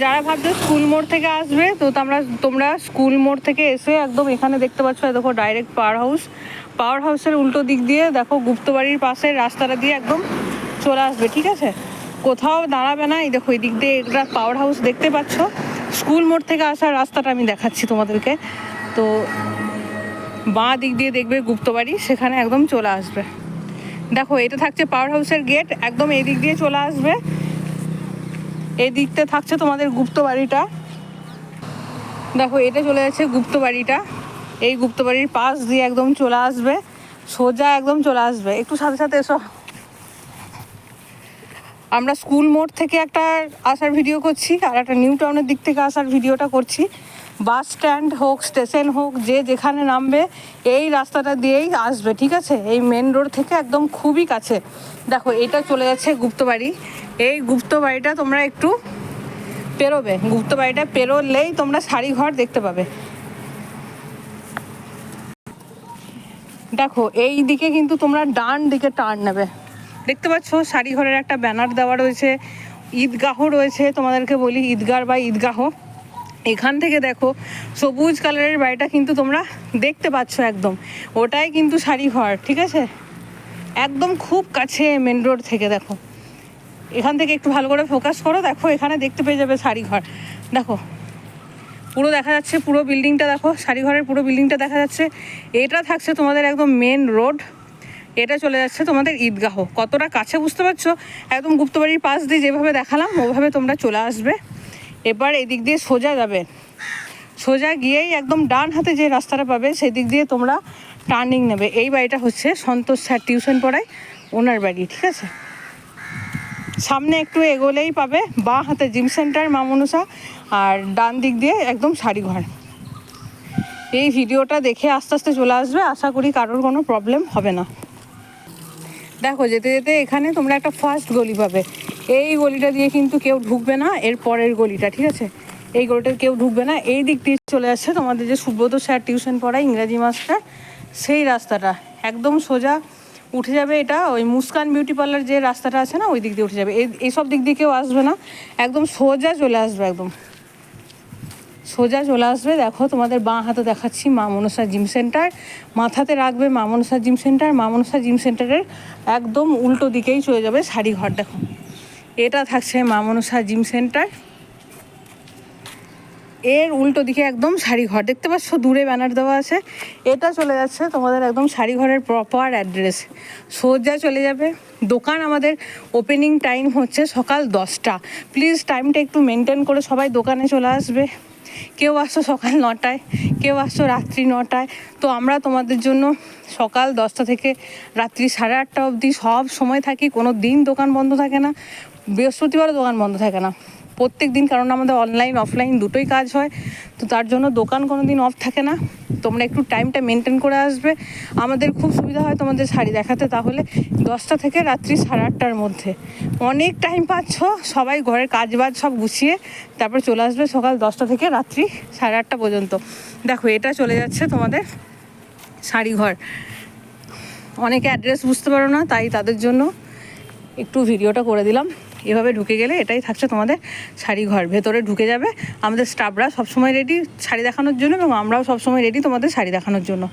যারা ভাবছো স্কুল মোড় থেকে আসবে, তো তোমরা স্কুল মোড় থেকে এসে একদম এখানে দেখতে পাচ্ছ, দেখো ডাইরেক্ট পাওয়ার হাউসের উল্টো দিক দিয়ে দেখো গুপ্তবাড়ির পাশের রাস্তাটা দিয়ে একদম চলে আসবে। ঠিক আছে, কোথাও দাঁড়াবে না। এই দেখো এই দিক দিয়ে একটা পাওয়ার হাউস দেখতে পাচ্ছ। স্কুল মোড় থেকে আসার রাস্তাটা আমি দেখাচ্ছি তোমাদেরকে। তো বাঁ দিক দিয়ে দেখবে গুপ্তবাড়ি, সেখানে একদম চলে আসবে। দেখো এটা থাকছে পাওয়ার হাউসের গেট, একদম এই দিক দিয়ে চলে আসবে। এই দিকতে থাকছে তোমাদের গুপ্তবাড়িটা। দেখো এটা চলে যাচ্ছে গুপ্তবাড়িটা, এই গুপ্তবাড়ির পাশ দিয়ে একদম চলে আসবে, সোজা একদম চলে আসবে। একটু সাথে সাথে এসো। আমরা স্কুল মোড় থেকে একটা আসার ভিডিও করছি, আর একটা নিউ টাউনের দিক থেকে আসার ভিডিওটা করছি। বাস স্ট্যান্ড হোক, স্টেশন হোক, যে যেখানে নামবে এই রাস্তাটা দিয়েই আসবে। ঠিক আছে, এই মেন রোড থেকে একদম খুবই কাছে। দেখো এটা চলে যাচ্ছে গুপ্তবাড়ি। এই গুপ্তবাড়িটা তোমরা একটু পেরোবে, গুপ্তবাড়িটা পেরোলেই তোমরা শাড়িঘর দেখতে পাবে। দেখো এই দিকে কিন্তু তোমরা ডান দিকে টার্ন নেবে। দেখতে পাচ্ছ শাড়িঘরের একটা ব্যানার দেওয়া রয়েছে, ঈদগাহ রয়েছে। তোমাদেরকে বলি ঈদগাহ বা ঈদগাহ। এখান থেকে দেখো সবুজ কালারের বাড়িটা কিন্তু তোমরা দেখতে পাচ্ছ, একদম ওটাই কিন্তু শাড়িঘর। ঠিক আছে, একদম খুব কাছে মেন রোড থেকে। দেখো এখান থেকে একটু ভালো করে ফোকাস করো, দেখো এখানে দেখতে পেয়ে যাবে শাড়িঘর। দেখো পুরো দেখা যাচ্ছে, পুরো বিল্ডিংটা দেখো, শাড়িঘরের পুরো বিল্ডিংটা দেখা যাচ্ছে। এটা থাকছে তোমাদের একদম মেন রোড, এটা চলে যাচ্ছে তোমাদের ঈদগাহ। কতটা কাছে বুঝতে পারছো? একদম গুপ্তবাড়ির পাশ দিয়ে যেভাবে দেখালাম ওভাবে তোমরা চলে আসবে। এবার এদিক দিয়ে সোজা যাবে, সোজা গিয়েই একদম ডান হাতে যে রাস্তাটা পাবে সেই দিক দিয়ে তোমরা টার্নিং নেবে। এই বাড়িটা হচ্ছে সন্তোষ স্যার টিউশন পড়ায় ওনার বাড়ি। ঠিক আছে, সামনে একটু এগোলেই পাবে বাঁ হাতে জিম সেন্টার মা মনসা, আর ডান দিক দিয়ে একদম শাড়িঘর। এই ভিডিওটা দেখে আস্তে আস্তে চলে আসবে, আশা করি কারোর কোনো প্রবলেম হবে না। দেখো যেতে যেতে এখানে তোমরা একটা ফার্স্ট গলি পাবে। এই গলিটা দিয়ে কিন্তু কেউ ঢুকবে না, এর পরের গলিটা। ঠিক আছে, এই গলিটা কেউ ঢুকবে না। এই দিক দিয়ে চলে আসছে তোমাদের যে সুব্রত স্যার টিউশন পড়ায় ইংরাজি মাস্টার, সেই রাস্তাটা একদম সোজা উঠে যাবে। এটা ওই মুস্কান বিউটি পার্লার যে রাস্তাটা আছে না, ওই দিক দিয়ে উঠে যাবে। এইসব দিক দিয়ে কেউ আসবে না, একদম সোজা চলে আসবে, একদম সোজা চলে আসবে। দেখো তোমাদের বাঁ হাতে দেখাচ্ছি মা মনসা জিম সেন্টার, মাথাতে রাখবে মা মনসা জিম সেন্টার। মা মনসা জিম সেন্টারের একদম উল্টো দিকেই চলে যাবে শাড়িঘর। দেখো এটা থাকছে মা মনসা জিম সেন্টার, এর উল্টো দিকে একদম শাড়িঘর। দেখতে পাচ্ছ দূরে ব্যানার দেওয়া আছে, এটা চলে যাচ্ছে তোমাদের একদম শাড়িঘরের প্রপার অ্যাড্রেস। সোজা চলে যাবে। দোকান আমাদের ওপেনিং টাইম হচ্ছে সকাল 10টা। প্লিজ টাইমটা একটু মেনটেন করে সবাই দোকানে চলে আসবে। কেউ আসছো সকাল 9টায়, কেউ আসছো রাত্রি 9টায়। তো আমরা তোমাদের জন্য সকাল 10টা থেকে রাত্রি 8:30 অবধি সব সময় থাকি, কোনো দিন দোকান বন্ধ থাকে না। বৃহস্পতিবারও দোকান বন্ধ থাকে না, প্রত্যেক দিন, কারণ আমাদের অনলাইন অফলাইন দুটোই কাজ হয়। তো তার জন্য দোকান কোনো দিন অফ থাকে না। তোমরা একটু টাইমটা মেনটেন করে আসবে, আমাদের খুব সুবিধা হয় তোমাদের শাড়ি দেখাতে। তাহলে 10টা থেকে রাত্রি 8:30টার মধ্যে অনেক টাইম পাচ্ছ, সবাই ঘরের কাজ বাজ সব গুছিয়ে তারপর চলে আসবে সকাল 10টা থেকে রাত্রি 8:30 পর্যন্ত। দেখো এটা চলে যাচ্ছে তোমাদের শাড়িঘর। অনেকে অ্যাড্রেস বুঝতে পারো না, তাই তাদের জন্য একটু ভিডিওটা করে দিলাম। এভাবে ঢুকে গেলে এটাই থাকছে তোমাদের শাড়িঘর। ভেতরে ঢুকে যাবে, আমাদের স্টাফরা সবসময় রেডি শাড়ি দেখানোর জন্য, এবং আমরাও সবসময় রেডি তোমাদের শাড়ি দেখানোর জন্য।